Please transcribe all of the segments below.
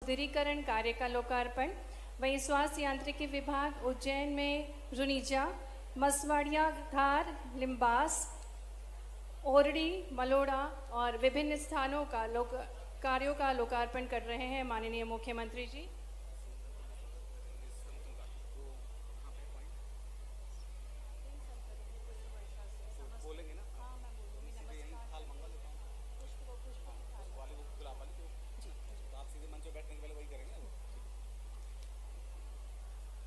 सुदृढ़ीकरण कार्य का लोकार्पण। वहीं स्वास्थ्य यांत्रिकी विभाग उज्जैन में रुनीजा, मसवाड़िया, धार, लिम्बास, ओरडी, मलोड़ा और विभिन्न स्थानों का कार्यों का लोकार्पण कर रहे हैं माननीय मुख्यमंत्री जी।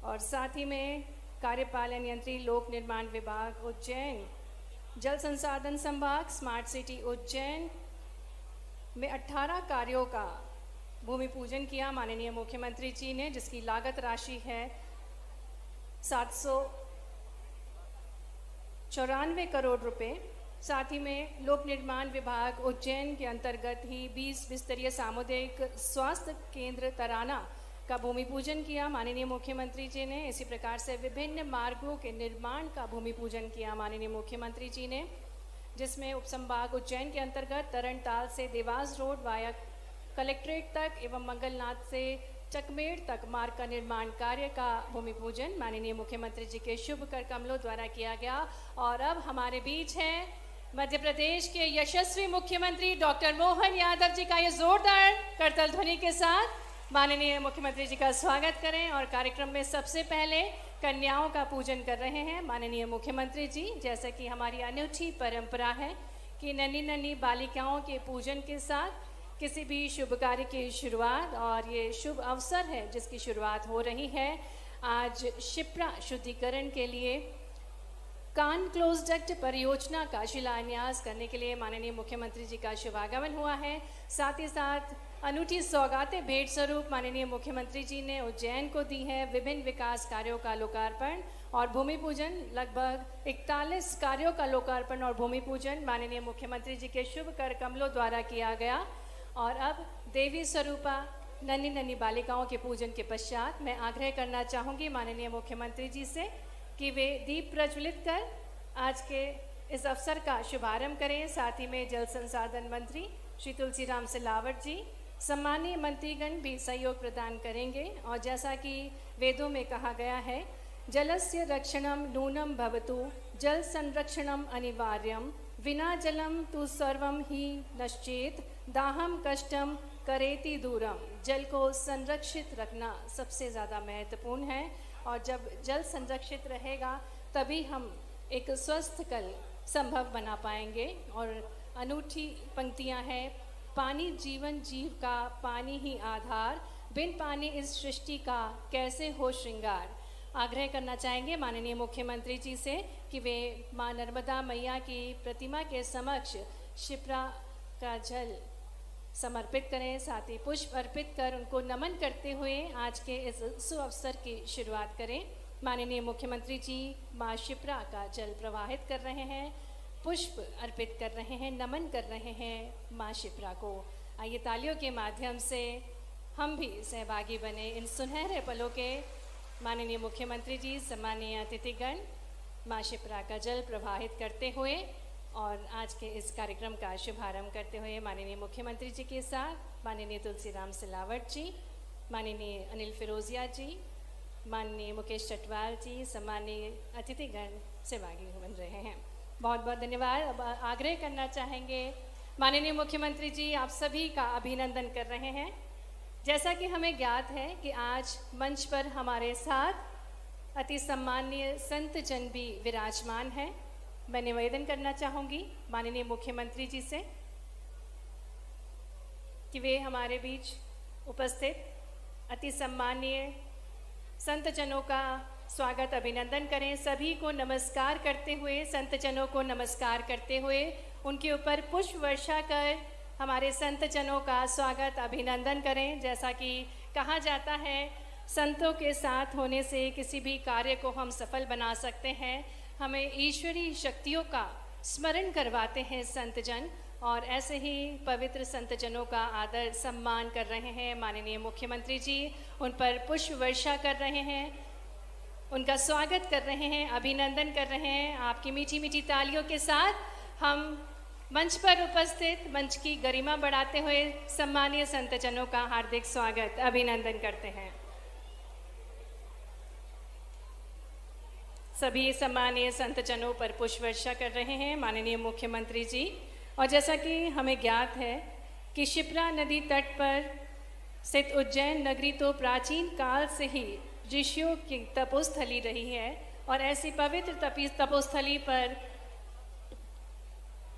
और साथ ही में कार्यपालन यंत्री लोक निर्माण विभाग उज्जैन, जल संसाधन संभाग, स्मार्ट सिटी उज्जैन में 18 कार्यों का भूमि पूजन किया माननीय मुख्यमंत्री जी ने, जिसकी लागत राशि है 794 करोड़ रुपए। साथ ही में लोक निर्माण विभाग उज्जैन के अंतर्गत ही 20 बिस्तरीय सामुदायिक स्वास्थ्य केंद्र तराना का भूमि पूजन किया माननीय मुख्यमंत्री जी ने। इसी प्रकार से विभिन्न मार्गों के निर्माण का भूमि पूजन किया माननीय मुख्यमंत्री जी ने, जिसमें उपसंभाग उज्जैन के अंतर्गत तरणताल से देवास रोड वाया कलेक्ट्रेट तक एवं मंगलनाथ से चकमेड़ तक मार्ग का निर्माण कार्य का भूमि पूजन माननीय मुख्यमंत्री जी के शुभ कर कमलों द्वारा किया गया। और अब हमारे बीच हैं मध्य प्रदेश के यशस्वी मुख्यमंत्री डॉक्टर मोहन यादव जी का ये जोरदार करतल ध्वनि के साथ माननीय मुख्यमंत्री जी का स्वागत करें। और कार्यक्रम में सबसे पहले कन्याओं का पूजन कर रहे हैं माननीय मुख्यमंत्री जी। जैसा कि हमारी अनूठी परंपरा है कि नन्ही नन्ही बालिकाओं के पूजन के साथ किसी भी शुभ कार्य की शुरुआत, और ये शुभ अवसर है जिसकी शुरुआत हो रही है। आज शिप्रा शुद्धिकरण के लिए कान क्लोज डक्ट परियोजना का शिलान्यास करने के लिए माननीय मुख्यमंत्री जी का शुभागमन हुआ है। साथ ही साथ अनूठी सौगातें भेंट स्वरूप माननीय मुख्यमंत्री जी ने उज्जैन को दी है। विभिन्न विकास कार्यों का लोकार्पण और भूमि पूजन, लगभग 41 कार्यों का लोकार्पण और भूमि पूजन माननीय मुख्यमंत्री जी के शुभ कर कमलों द्वारा किया गया। और अब देवी स्वरूपा नन्ही नन्ही बालिकाओं के पूजन के पश्चात मैं आग्रह करना चाहूँगी माननीय मुख्यमंत्री जी से कि वे दीप प्रज्वलित कर आज के इस अवसर का शुभारंभ करें। साथ ही में जल संसाधन मंत्री श्री तुलसीराम सिलावट जी, सम्मानीय मंत्रीगण भी सहयोग प्रदान करेंगे। और जैसा कि वेदों में कहा गया है, जलस्य रक्षणम नूनम भवतु, जल संरक्षणम अनिवार्यम, विना जलम तु सर्वम ही नश्चेत, दाहम कष्टम करेति दूरम। जल को संरक्षित रखना सबसे ज़्यादा महत्वपूर्ण है, और जब जल संरक्षित रहेगा तभी हम एक स्वस्थ कल संभव बना पाएंगे। और अनूठी पंक्तियां हैं, पानी जीवन जीव का, पानी ही आधार, बिन पानी इस सृष्टि का कैसे हो श्रृंगार। आग्रह करना चाहेंगे माननीय मुख्यमंत्री जी से कि वे माँ नर्मदा मैया की प्रतिमा के समक्ष शिप्रा का जल समर्पित करें, साथ ही पुष्प अर्पित कर उनको नमन करते हुए आज के इस सुअवसर की शुरुआत करें। माननीय मुख्यमंत्री जी माँ शिप्रा का जल प्रवाहित कर रहे हैं, पुष्प अर्पित कर रहे हैं, नमन कर रहे हैं माँ शिप्रा को। आइए तालियों के माध्यम से हम भी सहभागी बने इन सुनहरे पलों के। माननीय मुख्यमंत्री जी, सम्मानीय अतिथिगण, माँ शिप्रा का जल प्रवाहित करते हुए और आज के इस कार्यक्रम का शुभारंभ करते हुए माननीय मुख्यमंत्री जी के साथ माननीय तुलसीराम सिलावट जी, माननीय अनिल फिरोजिया जी, माननीय मुकेश चटवाल जी, सम्मानीय अतिथिगण सहभागी बन रहे हैं। बहुत बहुत धन्यवाद। अब आग्रह करना चाहेंगे माननीय मुख्यमंत्री जी, आप सभी का अभिनंदन कर रहे हैं। जैसा कि हमें ज्ञात है कि आज मंच पर हमारे साथ अति सम्माननीय संत जन भी विराजमान हैं। मैं निवेदन करना चाहूँगी माननीय मुख्यमंत्री जी से कि वे हमारे बीच उपस्थित अति सम्माननीय संत जनों का स्वागत अभिनंदन करें। सभी को नमस्कार करते हुए, संत जनों को नमस्कार करते हुए उनके ऊपर पुष्प वर्षा कर हमारे संत जनों का स्वागत अभिनंदन करें। जैसा कि कहा जाता है, संतों के साथ होने से किसी भी कार्य को हम सफल बना सकते हैं। हमें ईश्वरीय शक्तियों का स्मरण करवाते हैं संत जन, और ऐसे ही पवित्र संत जनों का आदर सम्मान कर रहे हैं माननीय मुख्यमंत्री जी। उन पर पुष्प वर्षा कर रहे हैं, उनका स्वागत कर रहे हैं, अभिनंदन कर रहे हैं। आपकी मीठी मीठी तालियों के साथ हम मंच पर उपस्थित मंच की गरिमा बढ़ाते हुए सम्मानीय संतजनों का हार्दिक स्वागत अभिनंदन करते हैं। सभी सम्मानीय संतजनों पर पुष्प वर्षा कर रहे हैं माननीय मुख्यमंत्री जी। और जैसा कि हमें ज्ञात है कि शिप्रा नदी तट पर स्थित उज्जैन नगरी तो प्राचीन काल से ही ऋषियों की तपोस्थली रही है और ऐसी पवित्र तपोस्थली पर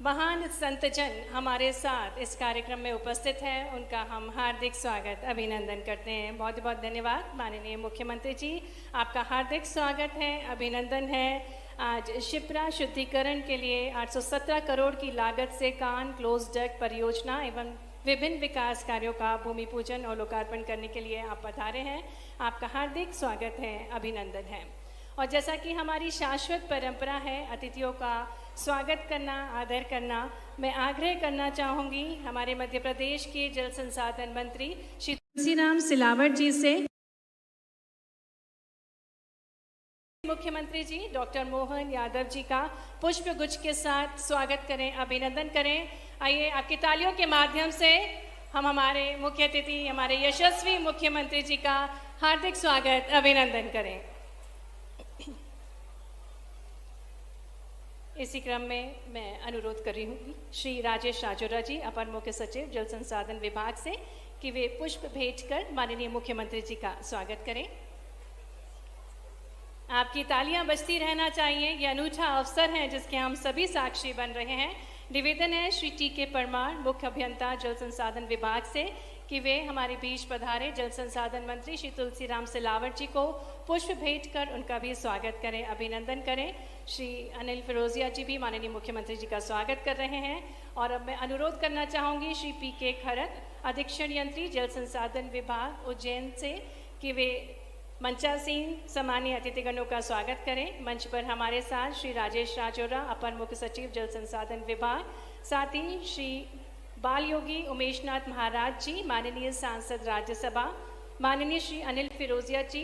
महान संतजन हमारे साथ इस कार्यक्रम में उपस्थित हैं। उनका हम हार्दिक स्वागत अभिनंदन करते हैं। बहुत बहुत धन्यवाद माननीय मुख्यमंत्री जी, आपका हार्दिक स्वागत है, अभिनंदन है। आज शिप्रा शुद्धिकरण के लिए 817 करोड़ की लागत से कान क्लोज डैक परियोजना एवं विभिन्न विकास कार्यों का भूमि पूजन और लोकार्पण करने के लिए आप पधारे हैं। आपका हार्दिक स्वागत है, अभिनंदन है। और जैसा कि हमारी शाश्वत परंपरा है अतिथियों का स्वागत करना, आदर करना, मैं आग्रह करना चाहूँगी हमारे मध्य प्रदेश के जल संसाधन मंत्री श्री तुलसीराम सिलावट जी से मुख्यमंत्री जी डॉक्टर मोहन यादव जी का पुष्प गुच्छ के साथ स्वागत करें, अभिनंदन करें। आइए आपकी तालियों के माध्यम से हम हमारे मुख्य अतिथि, हमारे यशस्वी मुख्यमंत्री जी का हार्दिक स्वागत अभिनंदन करें। इसी क्रम में मैं अनुरोध कर रही हूँ श्री राजेश राजौरा जी, अपर मुख्य सचिव जल संसाधन विभाग से, कि वे पुष्प भेंट कर माननीय मुख्यमंत्री जी का स्वागत करें। आपकी तालियां बजती रहना चाहिए, ये अनूठा अवसर है जिसके हम सभी साक्षी बन रहे हैं। निवेदन है श्री टी.के. परमार, मुख्य अभियंता जल संसाधन विभाग से, कि वे हमारे बीच पधारे जल संसाधन मंत्री श्री तुलसीराम सिलावट जी को पुष्प भेंट कर उनका भी स्वागत करें, अभिनंदन करें। श्री अनिल फिरोजिया जी भी माननीय मुख्यमंत्री जी का स्वागत कर रहे हैं। और अब मैं अनुरोध करना चाहूँगी श्री पी.के. खरत, अधीक्षण यंत्री जल संसाधन विभाग उज्जैन से, कि वे मंचासीन सम्मानीय अतिथिगणों का स्वागत करें। मंच पर हमारे साथ श्री राजेश राजौरा, अपर मुख्य सचिव जल संसाधन विभाग, साथ ही श्री बाल योगी उमेशनाथ महाराज जी, माननीय सांसद राज्यसभा, माननीय श्री अनिल फिरोजिया जी,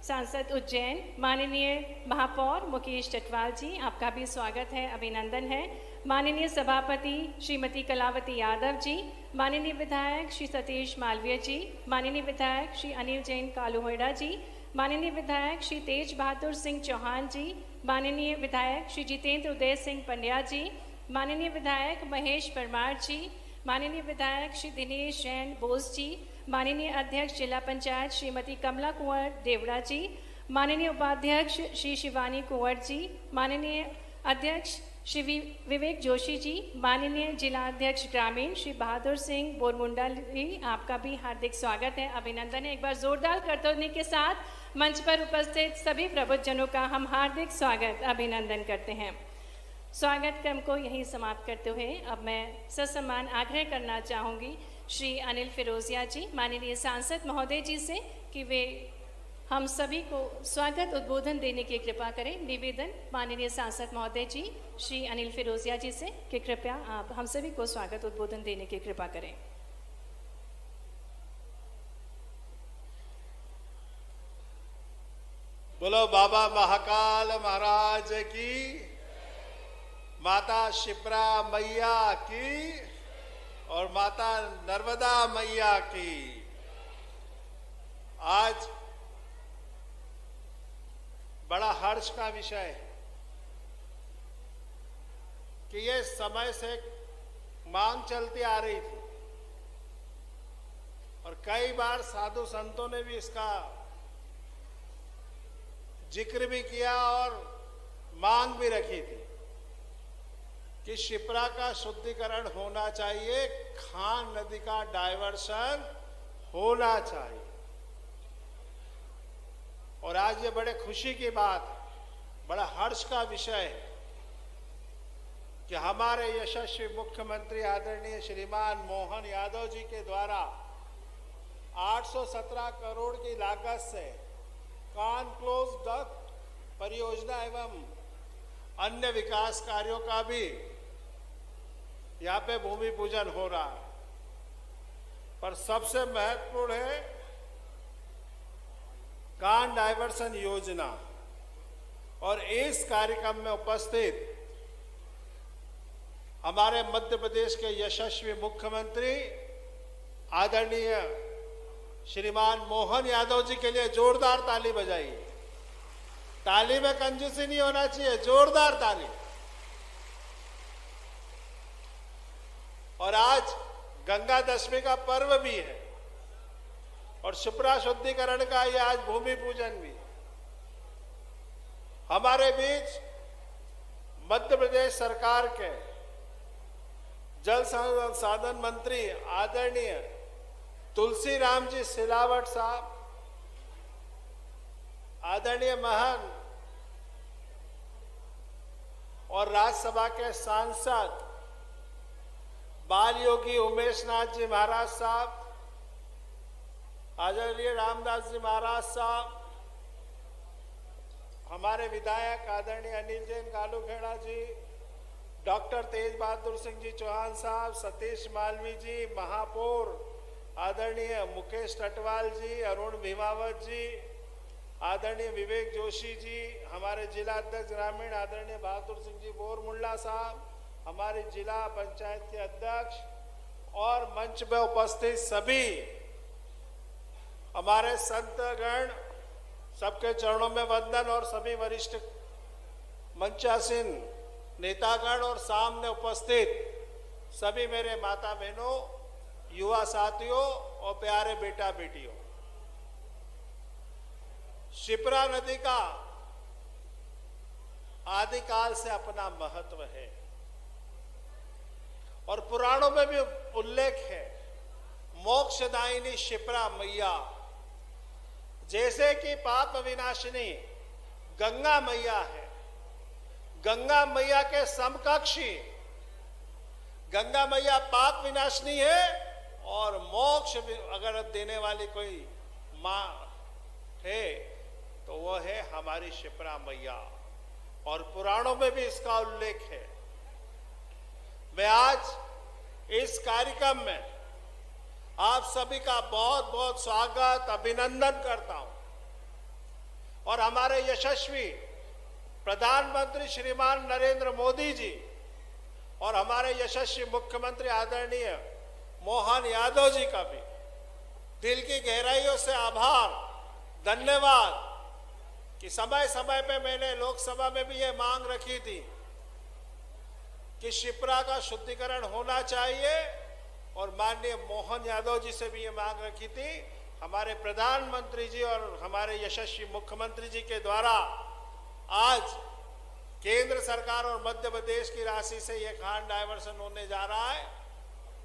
सांसद उज्जैन, माननीय महापौर मुकेश चटवाल जी, आपका भी स्वागत है, अभिनंदन है। माननीय सभापति श्रीमती कलावती यादव जी, माननीय विधायक श्री सतीश मालवीय जी, माननीय विधायक श्री अनिल जैन कालूहेड़ा जी, माननीय विधायक श्री तेज बहादुर सिंह चौहान जी, माननीय विधायक श्री जितेंद्र उदय सिंह पंड्या जी, माननीय विधायक महेश परमार जी, माननीय विधायक श्री दिनेश जैन बोस जी, माननीय अध्यक्ष जिला पंचायत श्रीमती कमला कुंवर देवड़ा जी, माननीय उपाध्यक्ष श्री शिवानी कुंवर जी, माननीय अध्यक्ष श्री विवेक जोशी जी, माननीय जिला अध्यक्ष ग्रामीण श्री बहादुर सिंह बोरमुंडा जी, आपका भी हार्दिक स्वागत है, अभिनंदन है। एक बार जोरदार करतौनी के साथ मंच पर उपस्थित सभी प्रबुद्धजनों का हम हार्दिक स्वागत अभिनंदन करते हैं। स्वागत क्रम को यहीं समाप्त करते हुए अब मैं ससम्मान आग्रह करना चाहूँगी श्री अनिल फिरोजिया जी, माननीय सांसद महोदय जी से, कि वे हम सभी को स्वागत उद्बोधन देने की कृपा करें। निवेदन माननीय सांसद महोदय जी श्री अनिल फिरोजिया जी से कि कृपया आप हम सभी को स्वागत उद्बोधन देने की कृपा करें। बोलो बाबा महाकाल महाराज की, माता शिप्रा मैया की और माता नर्मदा मैया की। आज बड़ा हर्ष का विषय है कि ये समय से मांग चलती आ रही थी और कई बार साधु संतों ने भी इसका जिक्र भी किया और मांग भी रखी थी कि शिप्रा का शुद्धिकरण होना चाहिए, खान नदी का डायवर्सन होना चाहिए। और आज ये बड़े खुशी की बात, बड़ा हर्ष का विषय है कि हमारे यशस्वी मुख्यमंत्री आदरणीय श्रीमान मोहन यादव जी के द्वारा 817 करोड़ की लागत से कान क्लोज डक परियोजना एवं अन्य विकास कार्यों का भी यहाँ पे भूमि पूजन हो रहा है। पर सबसे महत्वपूर्ण है कान डायवर्सन योजना। और इस कार्यक्रम में उपस्थित हमारे मध्य प्रदेश के यशस्वी मुख्यमंत्री आदरणीय श्रीमान मोहन यादव जी के लिए जोरदार ताली बजाइए। ताली में कंजूसी नहीं होना चाहिए, जोरदार ताली। और आज गंगा दशमी का पर्व भी है और शिप्रा शुद्धिकरण का ये आज भूमि पूजन भी। हमारे बीच मध्य प्रदेश सरकार के जल संसाधन मंत्री आदरणीय तुलसीराम जी सिलावट साहब, आदरणीय महन और राज्यसभा के सांसद बाल योगी उमेश नाथ जी महाराज साहब, आदरणीय रामदास जी महाराज साहब, हमारे विधायक आदरणीय अनिल जैन कालूखेड़ा जी, डॉक्टर तेज बहादुर सिंह जी चौहान साहब, सतीश मालवी जी, महापौर आदरणीय मुकेश टटवाल जी, अरुण भीमावत जी, आदरणीय विवेक जोशी जी, हमारे जिला अध्यक्ष ग्रामीण आदरणीय बहादुर सिंह जी बोरमुल्ला साहब, हमारे जिला पंचायत के अध्यक्ष और मंच में उपस्थित सभी हमारे संतगण, सबके चरणों में वंदन। और सभी वरिष्ठ मंचासीन नेतागण और सामने उपस्थित सभी मेरे माता बहनों, युवा साथियों और प्यारे बेटा बेटियों, शिप्रा नदी का आदिकाल से अपना महत्व है और पुराणों में भी उल्लेख है। मोक्षदायिनी शिप्रा मैया, जैसे कि पाप विनाशिनी गंगा मैया है, गंगा मैया के समकक्षी गंगा मैया पाप विनाशिनी है और मोक्ष अगर देने वाली कोई मां है तो वो है हमारी शिप्रा मैया और पुराणों में भी इसका उल्लेख है। मैं आज इस कार्यक्रम में आप सभी का बहुत बहुत स्वागत अभिनंदन करता हूं और हमारे यशस्वी प्रधानमंत्री श्रीमान नरेंद्र मोदी जी और हमारे यशस्वी मुख्यमंत्री आदरणीय मोहन यादव जी का भी दिल की गहराइयों से आभार, धन्यवाद कि समय समय पे मैंने लोकसभा में भी ये मांग रखी थी कि शिप्रा का शुद्धिकरण होना चाहिए और माननीय मोहन यादव जी से भी ये मांग रखी थी। हमारे प्रधानमंत्री जी और हमारे यशस्वी मुख्यमंत्री जी के द्वारा आज केंद्र सरकार और मध्य प्रदेश की राशि से यह खान डायवर्सन होने जा रहा है।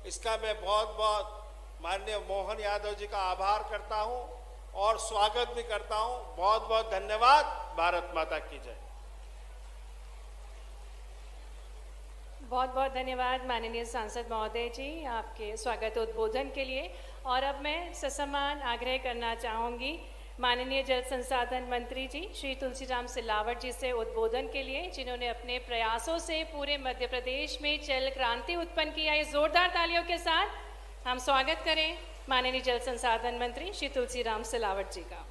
इसका मैं बहुत बहुत माननीय मोहन यादव जी का आभार करता हूं और स्वागत भी करता हूं। बहुत बहुत धन्यवाद। भारत माता की जय। बहुत बहुत धन्यवाद माननीय सांसद महोदय जी आपके स्वागत उद्बोधन के लिए। और अब मैं ससम्मान आग्रह करना चाहूँगी माननीय जल संसाधन मंत्री जी श्री तुलसीराम सिलावट जी से उद्बोधन के लिए, जिन्होंने अपने प्रयासों से पूरे मध्य प्रदेश में जल क्रांति उत्पन्न किया है। जोरदार तालियों के साथ हम स्वागत करें माननीय जल संसाधन मंत्री श्री तुलसीराम सिलावट जी का।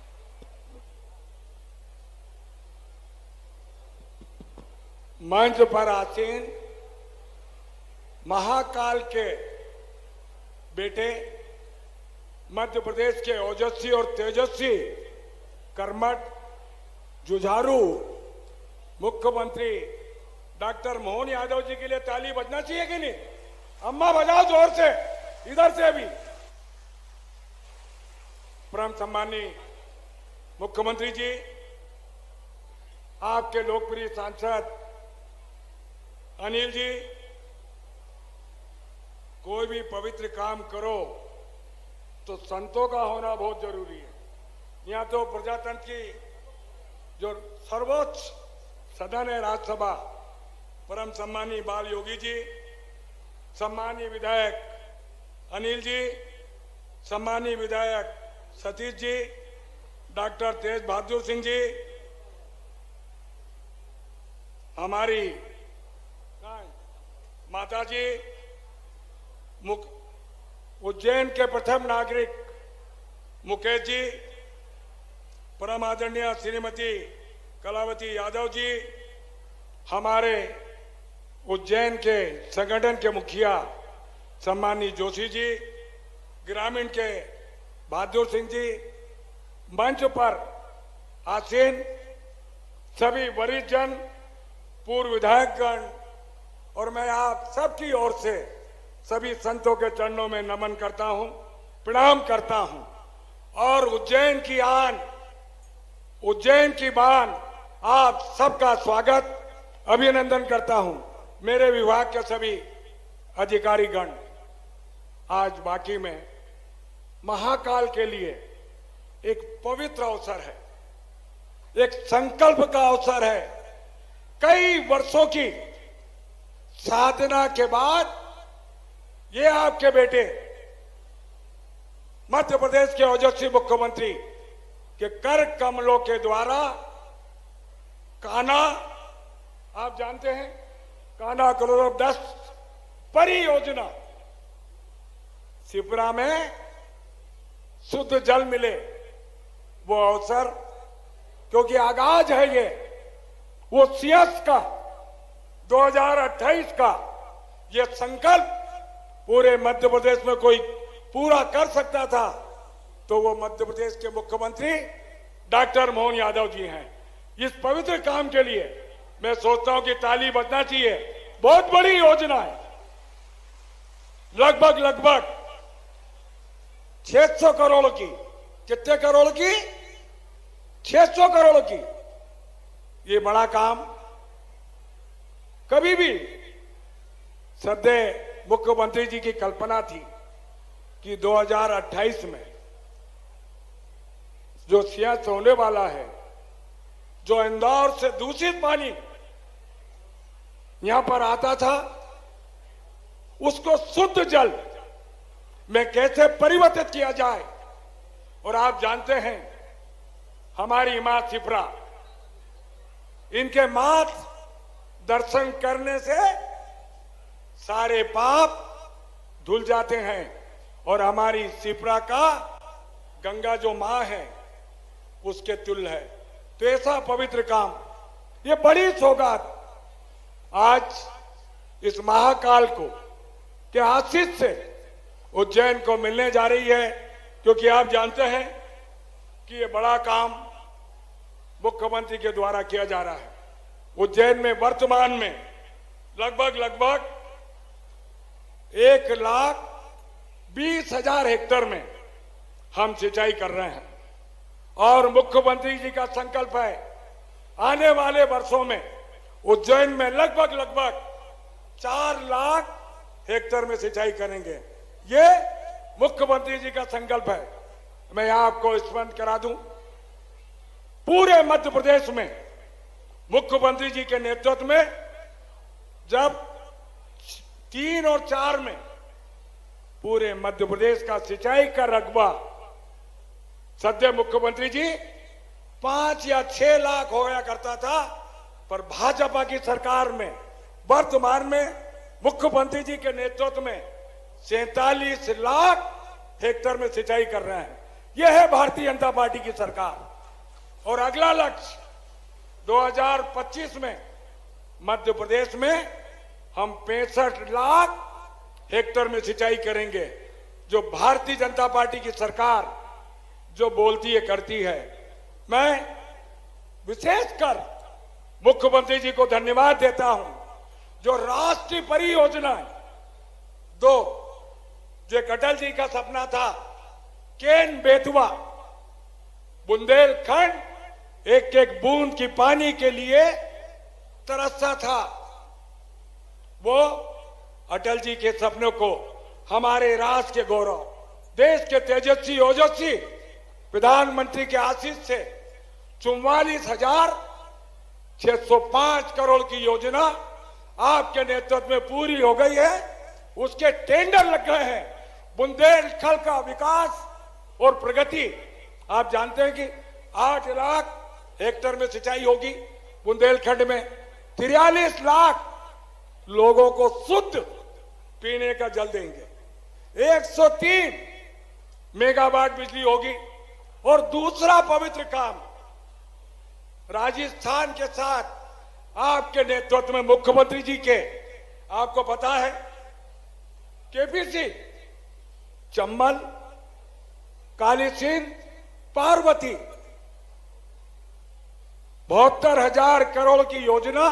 मंच पर आसीन महाकाल के बेटे, मध्य प्रदेश के ओजस्वी और तेजस्वी, कर्मठ, जुझारू मुख्यमंत्री डॉक्टर मोहन यादव जी के लिए ताली बजना चाहिए कि नहीं? अम्मा बजाओ जोर से, इधर से भी। परम सम्मानीय मुख्यमंत्री जी, आपके लोकप्रिय सांसद अनिल जी, कोई भी पवित्र काम करो तो संतों का होना बहुत जरूरी है। यहाँ तो प्रजातंत्र की जो सर्वोच्च सदन है राज्यसभा, परम सम्मानीय बाल योगी जी, सम्मानीय विधायक अनिल जी, सम्मानीय विधायक सतीश जी, डॉक्टर तेज बहादुर सिंह जी, हमारी माता जी, उज्जैन के प्रथम नागरिक मुकेश जी, परम आदरणीय श्रीमती कलावती यादव जी, हमारे उज्जैन के संगठन के मुखिया सम्मानी जोशी जी, ग्रामीण के बहादुर सिंह जी, मंच पर आसीन सभी वरिष्ठ जन, पूर्व विधायकगण, और मैं आप सबकी ओर से सभी संतों के चरणों में नमन करता हूं, प्रणाम करता हूं और उज्जैन की आन, उज्जैन की बान, आप सबका स्वागत, अभिनंदन करता हूं। मेरे विभाग के सभी अधिकारीगण, आज बाकी में महाकाल के लिए एक पवित्र अवसर है, एक संकल्प का अवसर है। कई वर्षों की साधना के बाद ये आपके बेटे मध्य प्रदेश के ओजस्वी मुख्यमंत्री के कर कमलों के द्वारा कान्हा, आप जानते हैं, कान्हा करोड़ों 10 परियोजना, सिपरा में शुद्ध जल मिले, वो अवसर, क्योंकि आगाज है ये, वो सियास का 2028 का ये संकल्प पूरे मध्य प्रदेश में कोई पूरा कर सकता था तो वो मध्य प्रदेश के मुख्यमंत्री डॉक्टर मोहन यादव जी हैं। इस पवित्र काम के लिए मैं सोचता हूं कि ताली बजना चाहिए। बहुत बड़ी योजना है, लगभग 600 करोड़ की। कितने करोड़ की? 600 करोड़ की। ये बड़ा काम कभी भी सदैव मुख्यमंत्री जी की कल्पना थी कि 2028 में जो सियाच होने वाला है, जो इंदौर से दूषित पानी यहां पर आता था, उसको शुद्ध जल में कैसे परिवर्तित किया जाए। और आप जानते हैं, हमारी मां शिप्रा, इनके मात्र दर्शन करने से सारे पाप धुल जाते हैं और हमारी शिप्रा का गंगा जो मां है उसके तुल्य है। तो ऐसा पवित्र काम, ये बड़ी सौगात आज इस महाकाल को के आशीष से उज्जैन को मिलने जा रही है, क्योंकि आप जानते हैं कि ये बड़ा काम मुख्यमंत्री के द्वारा किया जा रहा है। उज्जैन में वर्तमान में लगभग 1,20,000 हेक्टेयर में हम सिंचाई कर रहे हैं और मुख्यमंत्री जी का संकल्प है आने वाले वर्षों में उज्जैन में लगभग 4 लाख हेक्टेयर में सिंचाई करेंगे। ये मुख्यमंत्री जी का संकल्प है। मैं आपको स्मरण करा दूं, पूरे मध्य प्रदेश में मुख्यमंत्री जी के नेतृत्व में जब 3 और 4 में पूरे मध्य प्रदेश का सिंचाई का रकबा सद्य मुख्यमंत्री जी 5 या 6 लाख हो गया करता था, पर भाजपा की सरकार में वर्तमान में मुख्यमंत्री जी के नेतृत्व में 47 लाख हेक्टेयर में सिंचाई कर रहे हैं। यह है भारतीय जनता पार्टी की सरकार। और अगला लक्ष्य 2025 में मध्य प्रदेश में हम 65 लाख हेक्टेयर में सिंचाई करेंगे। जो भारतीय जनता पार्टी की सरकार जो बोलती है करती है। मैं विशेषकर मुख्यमंत्री जी को धन्यवाद देता हूं, जो राष्ट्रीय परियोजना 2 जो अटल जी का सपना था, केन बेतवा बुंदेलखंड एक एक बूंद की पानी के लिए तरसता था, वो अटल जी के सपनों को हमारे राष्ट्र के गौरव, देश के तेजस्वी ओजस्वी प्रधानमंत्री के आशीष से 44,605 करोड़ की योजना आपके नेतृत्व में पूरी हो गई है। उसके टेंडर लग गए हैं। बुंदेलखंड का विकास और प्रगति, आप जानते हैं कि 8 लाख हेक्टेयर में सिंचाई होगी बुंदेलखंड में। 43 लाख लोगों को शुद्ध पीने का जल देंगे। 103 मेगावाट बिजली होगी। और दूसरा पवित्र काम राजस्थान के साथ आपके नेतृत्व में मुख्यमंत्री जी के आपको पता है केपीसी, चंबल, कालीसिंध, पार्वती 72,000 करोड़ की योजना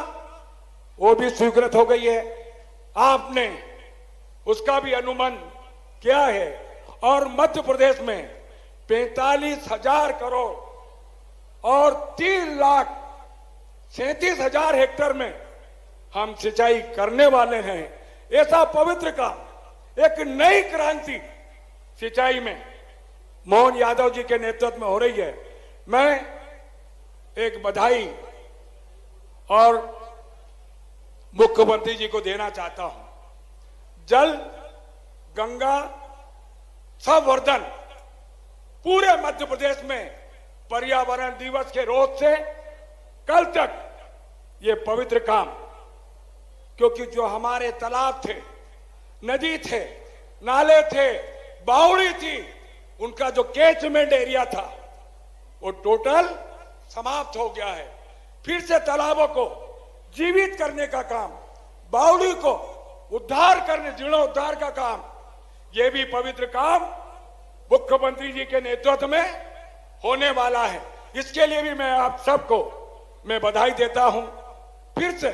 वो भी स्वीकृत हो गई है। आपने उसका भी अनुमान किया है। और मध्य प्रदेश में 45,000 करोड़ और 3,37,000 हेक्टेयर में हम सिंचाई करने वाले हैं। ऐसा पवित्र काम, एक नई क्रांति सिंचाई में मोहन यादव जी के नेतृत्व में हो रही है। मैं एक बधाई और मुख्यमंत्री जी को देना चाहता हूं। जल गंगा संवर्धन पूरे मध्य प्रदेश में पर्यावरण दिवस के रोज से कल तक ये पवित्र काम, क्योंकि जो हमारे तालाब थे, नदी थे, नाले थे, बावड़ी थी, उनका जो कैचमेंट एरिया था वो टोटल समाप्त हो गया है। फिर से तालाबों को जीवित करने का काम, बावड़ी को उद्धार करने, जीर्णोद्धार का काम, ये भी पवित्र काम मुख्यमंत्री जी के नेतृत्व में होने वाला है। इसके लिए भी मैं आप सबको मैं बधाई देता हूं। फिर से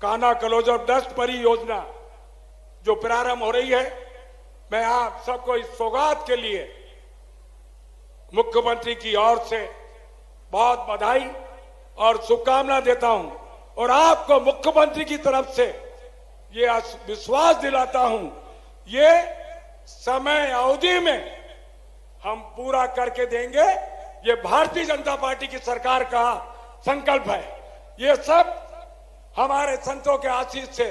कान्हा कलोजर 10 परियोजना जो प्रारंभ हो रही है, मैं आप सबको इस सौगात के लिए मुख्यमंत्री की ओर से बहुत बधाई और शुभकामना देता हूं। और आपको मुख्यमंत्री की तरफ से ये विश्वास दिलाता हूं, ये समय अवधि में हम पूरा करके देंगे। ये भारतीय जनता पार्टी की सरकार का संकल्प है। ये सब हमारे संतों के आशीष से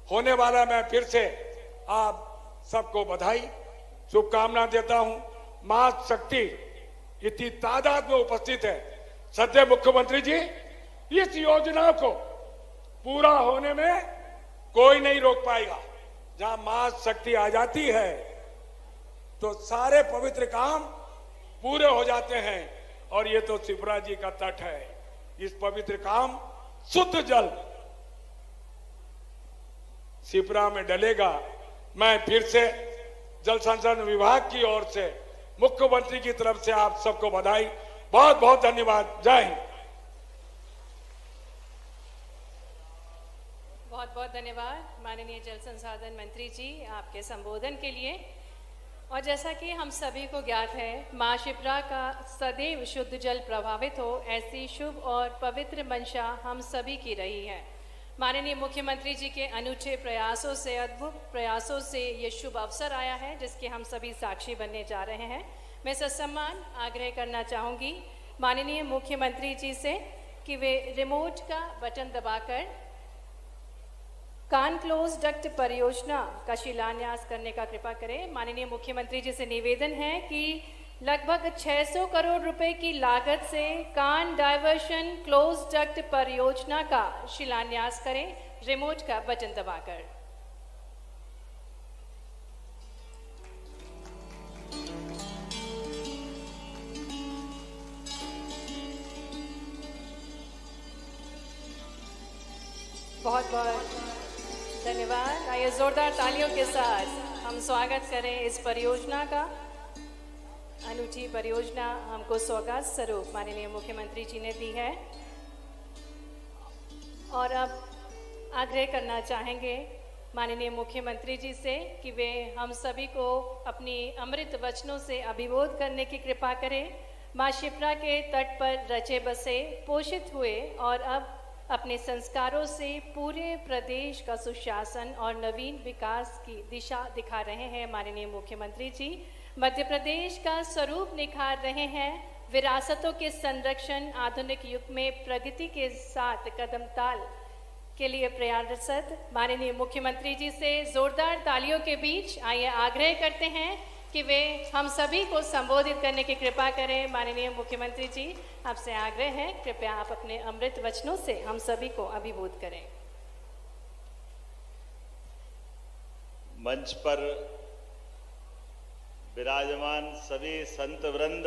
होने वाला। मैं फिर से आप सबको बधाई शुभकामना देता हूं। मां शक्ति इतनी तादाद में उपस्थित है। सत्य मुख्यमंत्री जी, इस योजना को पूरा होने में कोई नहीं रोक पाएगा। जहां मां शक्ति आ जाती है तो सारे पवित्र काम पूरे हो जाते हैं। और ये तो शिप्रा जी का तट है। इस पवित्र काम शुद्ध जल शिप्रा में डलेगा। मैं फिर से जल संसाधन विभाग की ओर से मुख्यमंत्री की तरफ से आप सबको बधाई, बहुत बहुत धन्यवाद। जय हिंद। बहुत बहुत धन्यवाद माननीय जल संसाधन मंत्री जी आपके संबोधन के लिए। और जैसा कि हम सभी को ज्ञात है, मां शिप्रा का सदैव शुद्ध जल प्रभावित हो, ऐसी शुभ और पवित्र मंशा हम सभी की रही है। माननीय मुख्यमंत्री जी के अनूठे प्रयासों से, अद्भुत प्रयासों से ये शुभ अवसर आया है, जिसके हम सभी साक्षी बनने जा रहे हैं। मैं ससम्मान आग्रह करना चाहूँगी माननीय मुख्यमंत्री जी से कि वे रिमोट का बटन दबाकर कान क्लोज डक्ट परियोजना का शिलान्यास करने का कृपा करें। माननीय मुख्यमंत्री जी से निवेदन है कि लगभग 600 करोड़ रुपए की लागत से कान डाइवर्शन क्लोज डक्ट परियोजना का शिलान्यास करें, रिमोट का बटन दबाकर। बहुत बहुत धन्यवाद। आइए जोरदार तालियों के साथ हम स्वागत करें इस परियोजना का। अनूठी परियोजना हमको सौगात स्वरूप माननीय मुख्यमंत्री जी ने दी है। और अब आग्रह करना चाहेंगे माननीय मुख्यमंत्री जी से कि वे हम सभी को अपनी अमृत वचनों से अभिभूत करने की कृपा करें। मां शिप्रा के तट पर रचे बसे, पोषित हुए और अब अपने संस्कारों से पूरे प्रदेश का सुशासन और नवीन विकास की दिशा दिखा रहे हैं माननीय मुख्यमंत्री जी। मध्य प्रदेश का स्वरूप निखार रहे हैं। विरासतों के संरक्षण, आधुनिक युग में प्रगति के साथ कदम ताल के लिए प्रयासरत माननीय मुख्यमंत्री जी से जोरदार तालियों के बीच आइए आग्रह करते हैं कि वे हम सभी को संबोधित करने की कृपा करें। माननीय मुख्यमंत्री जी, आपसे आग्रह है, कृपया आप अपने अमृत वचनों से हम सभी को अभिभूत करें। मंच पर विराजमान सभी संत वृंद,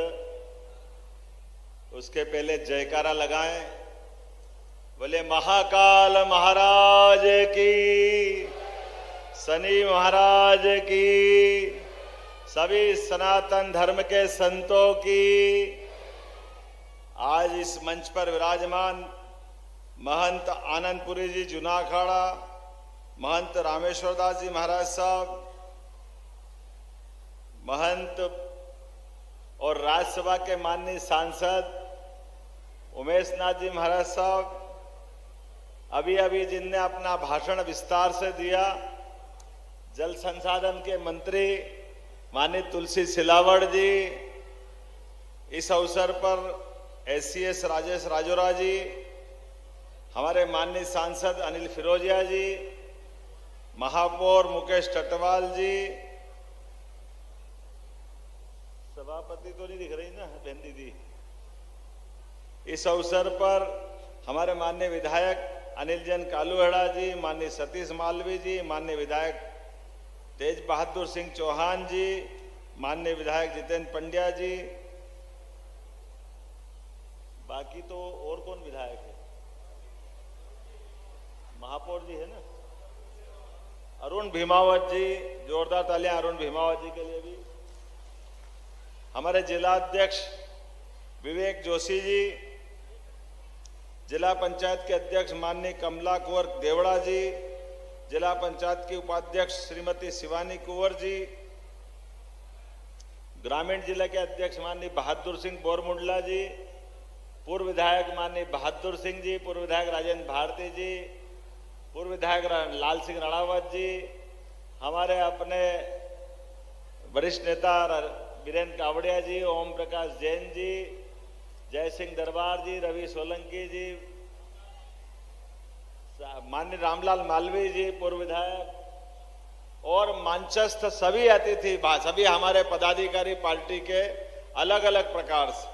उसके पहले जयकारा लगाएं। बोले महाकाल महाराज की, शनि महाराज की, सभी सनातन धर्म के संतों की। आज इस मंच पर विराजमान महंत आनंदपुरी जी जूनाखाड़ा, महंत रामेश्वर दास जी महाराज साहब, महंत और राज्यसभा के माननीय सांसद उमेश नाथ जी महाराज साहब, अभी अभी जिनने अपना भाषण विस्तार से दिया, जल संसाधन के मंत्री माननीय तुलसी सिलावट जी, इस अवसर पर एससीएस राजेश राजोरा जी, हमारे माननीय सांसद अनिल फिरोजिया जी, महापौर मुकेश टटवाल जी, सभापति तो नहीं दिख रही ना बहन दीदी, इस अवसर पर हमारे माननीय विधायक अनिल जैन कालूहड़ा जी, माननीय सतीश मालवी जी, माननीय विधायक तेज बहादुर सिंह चौहान जी, माननीय विधायक जितेंद्र पंड्या जी, बाकी तो और कौन विधायक है, महापौर जी है ना, अरुण भीमावत जी, जोरदार तालियां अरुण भीमावत जी के लिए भी, हमारे जिला अध्यक्ष विवेक जोशी जी, जिला पंचायत के अध्यक्ष माननीय कमला कुंवर देवड़ा जी, जिला पंचायत की उपाध्यक्ष श्रीमती शिवानी कुंवर जी, ग्रामीण जिला के अध्यक्ष माननीय बहादुर सिंह बोरमुंडला जी, पूर्व विधायक माननीय बहादुर सिंह जी, पूर्व विधायक राजेंद्र भारती जी, पूर्व विधायक लाल सिंह राणावत जी, हमारे अपने वरिष्ठ नेता वीरेंद्र कावड़िया जी, ओम प्रकाश जैन जी, जय सिंह दरबार जी, रवि सोलंकी जी, माननीय रामलाल मालवीय जी पूर्व विधायक, और मंचस्थ सभी अतिथि, सभी हमारे पदाधिकारी पार्टी के अलग अलग प्रकार से।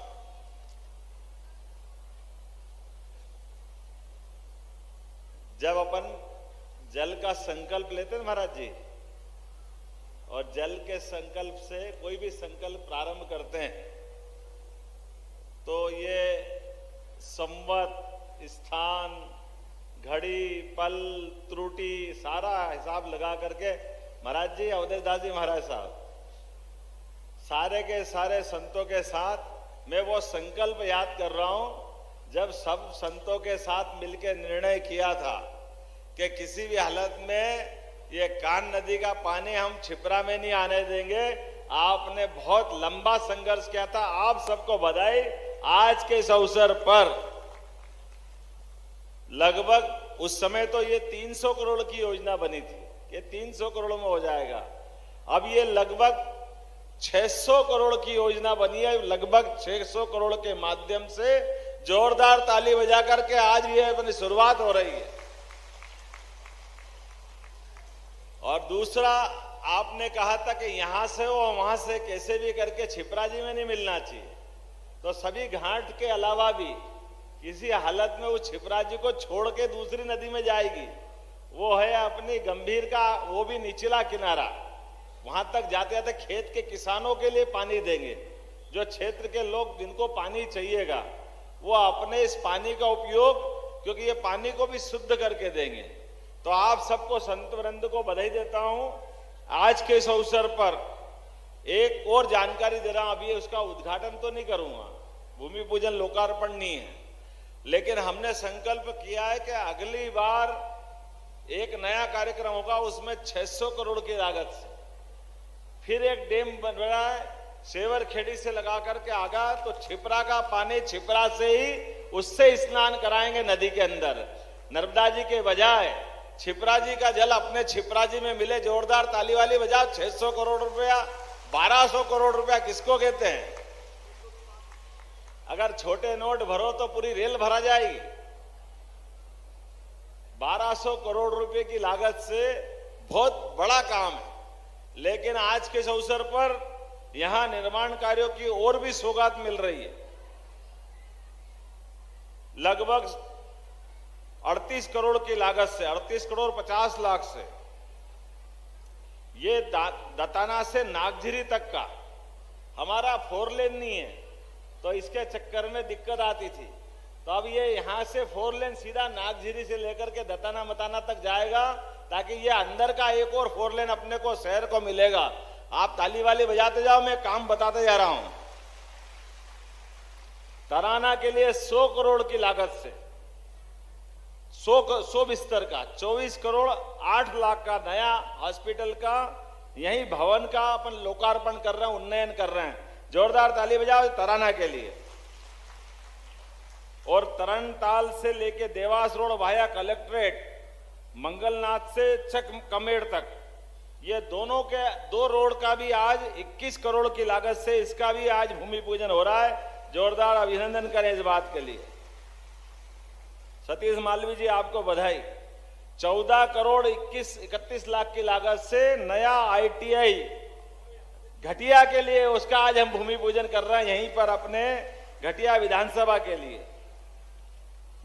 जब अपन जल का संकल्प लेते हैं महाराज जी, और जल के संकल्प से कोई भी संकल्प प्रारंभ करते हैं, तो ये संवत, स्थान, घड़ी, पल, त्रुटि सारा हिसाब लगा करके महाराज जी, अवधेश दास जी महाराज साहब, सारे के सारे संतों के साथ मैं वो संकल्प याद कर रहा हूं जब सब संतों के साथ मिलकर निर्णय किया था कि किसी भी हालत में ये कान नदी का पानी हम छिपरा में नहीं आने देंगे। आपने बहुत लंबा संघर्ष किया था, आप सबको बधाई। आज के इस अवसर पर लगभग उस समय तो ये 300 करोड़ की योजना बनी थी कि 300 करोड़ में हो जाएगा, अब ये लगभग 600 करोड़ की योजना बनी है। लगभग 600 करोड़ के माध्यम से जोरदार ताली बजा करके आज ये अपनी शुरुआत हो रही है। और दूसरा, आपने कहा था कि यहां से हो वहां से कैसे भी करके छिपरा जी में नहीं मिलना चाहिए, तो सभी घाट के अलावा भी किसी हालत में वो छिपरा जी को छोड़ के दूसरी नदी में जाएगी। वो है अपनी गंभीर का वो भी निचला किनारा, वहां तक जाते जाते खेत के किसानों के लिए पानी देंगे। जो क्षेत्र के लोग जिनको पानी चाहिएगा वो अपने इस पानी का उपयोग, क्योंकि ये पानी को भी शुद्ध करके देंगे। तो आप सबको संत वृंद को बधाई देता हूं। आज के इस अवसर पर एक और जानकारी दे रहा हूं, अभी उसका उद्घाटन तो नहीं करूंगा, भूमि पूजन लोकार्पण नहीं है, लेकिन हमने संकल्प किया है कि अगली बार एक नया कार्यक्रम होगा, उसमें 600 करोड़ की लागत से फिर एक डैम बन रहा है, सेवर खेड़ी से लगा करके आगा, तो छिपरा का पानी छिपरा से ही उससे स्नान कराएंगे नदी के अंदर। नर्मदा जी के बजाय छिपरा जी का जल अपने छिपरा जी में मिले। जोरदार ताली वाली बजाओ। 600 करोड़ रुपया, 1200 करोड़ रुपया किसको कहते हैं? अगर छोटे नोट भरो तो पूरी रेल भरा जाएगी। 1200 करोड़ रुपए की लागत से बहुत बड़ा काम है, लेकिन आज के इस अवसर पर यहां निर्माण कार्यों की और भी सौगात मिल रही है। लगभग 38 करोड़ की लागत से, 38 करोड़ 50 लाख से ये दताना से नागझिरी तक का हमारा 4 लेन नहीं है, तो इसके चक्कर में दिक्कत आती थी। तो अब ये यहां से 4 लेन सीधा नागझीरी से लेकर के दताना मताना तक जाएगा, ताकि ये अंदर का एक और 4 लेन अपने को शहर को मिलेगा। आप ताली वाली बजाते जाओ, मैं काम बताते जा रहा हूं। तराना के लिए 100 करोड़ की लागत से 100 बिस्तर का 24 करोड़ 8 लाख का नया हॉस्पिटल का यही भवन का अपन लोकार्पण कर रहे हैं, उन्नयन कर रहे हैं। जोरदार ताली बजाओ तराना के लिए। और तरनताल से लेके Dewas road via collectorate, Mangalnath से चक कमेड़ तक, ये दोनों के 2 रोड का भी आज 21 करोड़ की लागत से इसका भी आज भूमि पूजन हो रहा है। जोरदार अभिनंदन करें इस बात के लिए। सतीश मालवी जी आपको बधाई। 14 करोड़ 31 लाख की लागत से नया ITI घटिया के लिए, उसका आज हम भूमि पूजन कर रहे हैं यहीं पर अपने घटिया विधानसभा के लिए।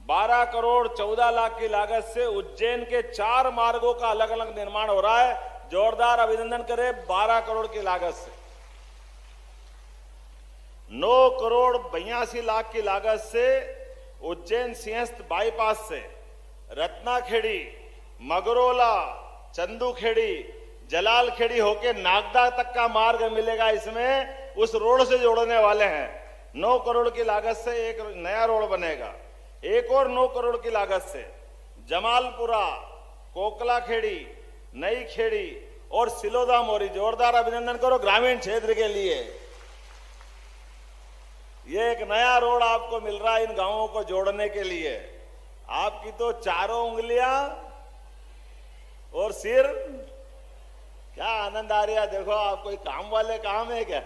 12 करोड़ 14 लाख की लागत से उज्जैन के 4 मार्गों का अलग अलग निर्माण हो रहा है। जोरदार अभिनंदन करें 12 करोड़ की लागत से। 9 करोड़ 82 लाख की लागत से उज्जैन सिंहस्थ बाईपास से रत्नाखेड़ी, मगरोला, चंदूखेड़ी, जलालखेड़ी होके नागदा तक का मार्ग मिलेगा। इसमें उस रोड से जोड़ने वाले हैं। 9 करोड़ की लागत से एक नया रोड बनेगा। एक और 9 करोड़ की लागत से जमालपुरा, कोकलाखेड़ी, नई खेड़ी और सिलोदा मोरी। जोरदार अभिनंदन करो ग्रामीण क्षेत्र के लिए। ये एक नया रोड आपको मिल रहा है इन गांवों को जोड़ने के लिए। आपकी तो चारों उंगलियां और सिर, क्या आनंद आ रहा है। देखो आप कोई काम वाले काम है क्या,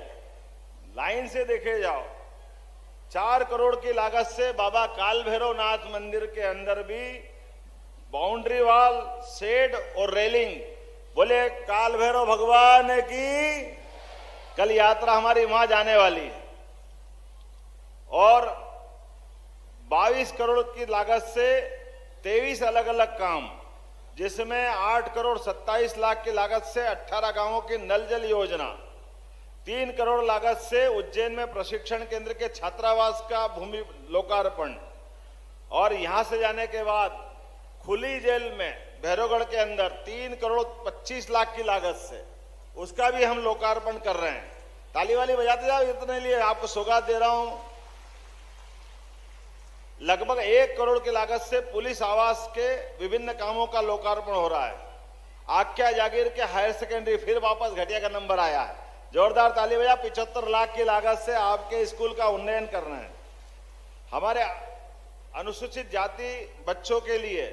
लाइन से देखे जाओ। 4 करोड़ की लागत से बाबा काल भैरवनाथ मंदिर के अंदर भी बाउंड्री वॉल, शेड और रेलिंग। बोले काल भैरव भगवान की। कल यात्रा हमारी वहां जाने वाली है। और 22 करोड़ की लागत से 23 अलग अलग काम, जिसमें 8 करोड़ 27 लाख की लागत से 18 गांवों की नल जल योजना, 3 करोड़ लागत से उज्जैन में प्रशिक्षण केंद्र के छात्रावास का भूमि लोकार्पण, और यहां से जाने के बाद खुली जेल में भैरवगढ़ के अंदर 3 करोड़ 25 लाख की लागत से उसका भी हम लोकार्पण कर रहे हैं। ताली वाली बजाते जाओ, इतने लिए आपको सौगात दे रहा हूं। लगभग 1 करोड़ की लागत से पुलिस आवास के विभिन्न कामों का लोकार्पण हो रहा है। आख्या जागीर के हायर सेकेंडरी फिर वापस घटिया का नंबर आया है। जोरदार ताली बजा। 75 लाख की लागत से आपके स्कूल का उन्नयन कर रहे हैं। हमारे अनुसूचित जाति बच्चों के लिए